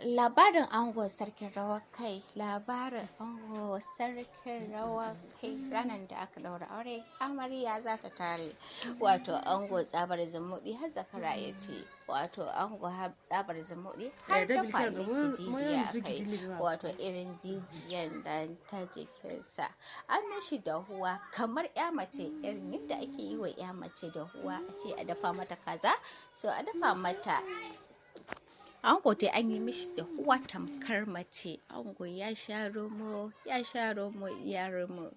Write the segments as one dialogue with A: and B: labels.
A: Labarin ango sarkin rawar kai, labarin ango sarkin rawar kai. Ranar da aka daura aure amarya za ta tare, wato ango tsabar zumuɗi har zakara ya ce, wato ango tsabar zumuɗi har dafa shi jijiya a kai, wato irin jijiyan da ta jikinsa an mishi dahuwa kamar ya mace, irin yadda ake yi wa ya mace dahuwa, a ce a dafa mata kaza, so a dafa mata ango dai an yi mishi da uwa tamkar mace. Ango ya sha romo ya romo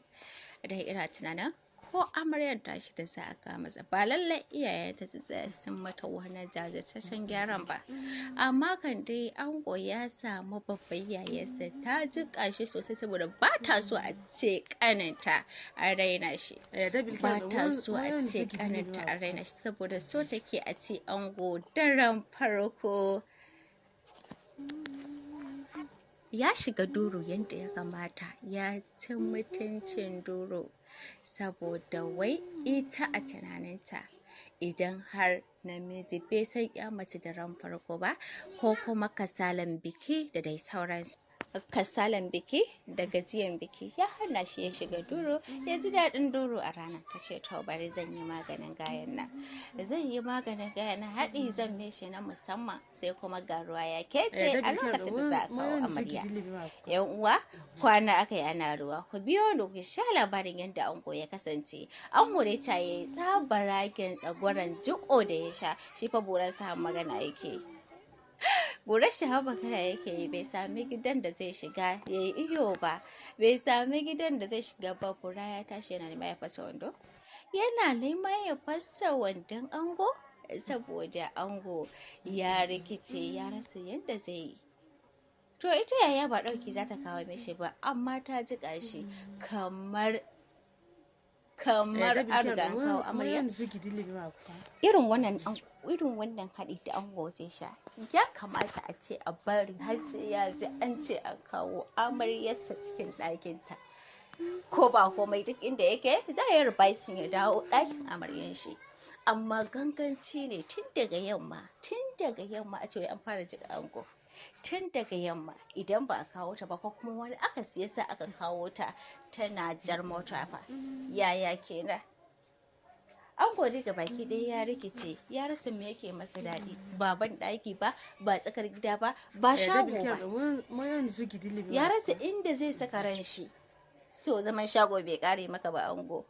A: da ina tunanin ko amaryar tashi da za a kawo masa ba lallai iyayenta su tsaya sun mata wani jajirtaccen gyaran ba, amma kan dai ango ya samu babban yayarsa ta jiƙa shi sosai saboda ba ta so a ce ƙaninta a raina shi, ba ta so a ce ƙaninta a raina shi saboda so take a ce ango daren farko ya shiga duro yadda ya kamata, ya ci mutuncin duro saboda wai ita a tunaninta idan har namiji bai san ya mace da ran farko ba, ko kuma kasalan biki da dai sauransu, kasalan biki da gajiyan biki ya hana shi ya shiga duro ya ji daɗin duro a ranar. Ta ce to bari zan yi maganin gayan nan, haɗi zan mishi na musamman. Sai kuma ga ruwa ya kece a lokacin da za a kawo amarya. Yan uwa kwana aka yi ana ruwa, ku biyo ni ku sha labarin yadda ango ya kasance. Ango dai ta yi tsabaragen tsagwaron jiko da ya sha, shi fa buransa magana yake burar shi magana yake yi, bai sami gidan da zai shiga ya yi iyo ba, bai sami gidan da zai shiga ba. Bura ya tashi yana neman ya fasa wando, yana neman ya fasa wandon ango saboda ango ya rikice ya rasa yadda zai yi. To ita yaya ba ɗauki za ta kawo mishi ba, amma ta jiƙa shi kamar an riga an kawo amarya. Irin wannan haɗi da ango zai sha ya kamata a ce a bari har sai ya ji an ce an kawo amaryarsa cikin ɗakinta, ko ba komai duk inda yake za a yi rubaisin ya dawo ɗakin amaryan shi. Amma ganganci ne tun daga yamma a ce an fara jiƙa ango tun daga yamma, idan ba a kawo ta ba ko kuma wani aka siya sa aka kawo ta tana jar mota fa yaya kenan. Ango dai baki ɗaya ya rikice ya rasa me yake masa daɗi, ba ban ɗaki ba tsakar gida ba shago ba, ya rasa inda zai saka ran shi. So zaman shago bai kare maka ba ango,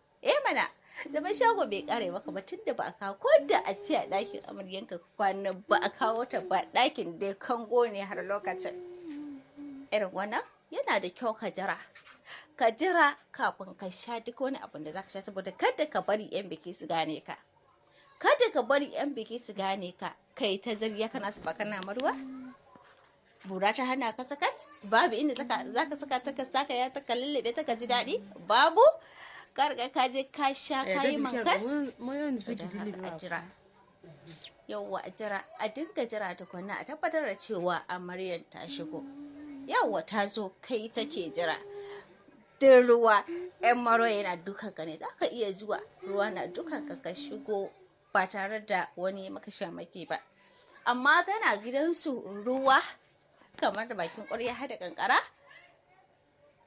A: mana zaman shago bai kare maka ba tunda ba a kawo, ko da a ce a ɗakin amaryanka kwana ba a kawo ta ba, ɗakin dai kango ne har lokacin. Irin wannan yana da kyau ka jira kafin ka sha duk wani abin da za ka sha, saboda kada ka bari 'yan biki su gane ka, kai ta zariya kana su kana marwa. Bura ta hana ka sakat, babu inda za ka saka ta ka saka ya ta ka lullube ta ka ji daɗi, babu. Karga ka je ka sha ka yi mankas, a jira yauwa a dinga jira tukunna a tabbatar da cewa amaryar ta shigo. Yawwa ta zo kai take jira. Din ruwa 'yan maro yana dukan ka ne, za ka iya zuwa ruwa na dukan ka shigo ba tare da wani maka shamaki ba. Amma tana gidansu ruwa kamar da bakin ƙwarya hada kankara,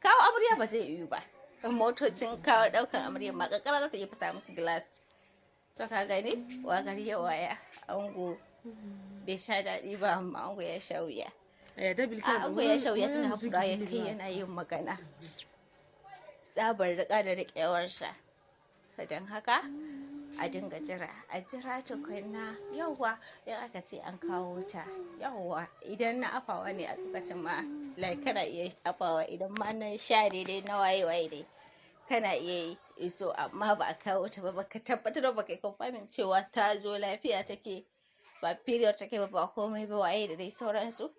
A: kawo amarya ba zai yiwu ba. Motocin kawo ɗaukan amarya ma kankara za ta iya fasa musu gilas. To ka gani wakar yawaya ango bai sha daɗi ba, amma ango ya sha wuya. Ango ya sha wuya tana haƙura ya kai yana yin magana, tsabar riƙa da riƙewarsa. Don haka a dinga a jira tukunna. Yawwa idan aka ce an kawo ta, yawwa idan na afawa ne a lokacin ma kana iya afawa, idan ma na sha daidai na waye dai kana iya yi iso, amma ba a kawo ta ba, baka tabbatar da baka yi confirming cewa ta zo lafiya take, ba period take ba komai ba waye da dai sauransu,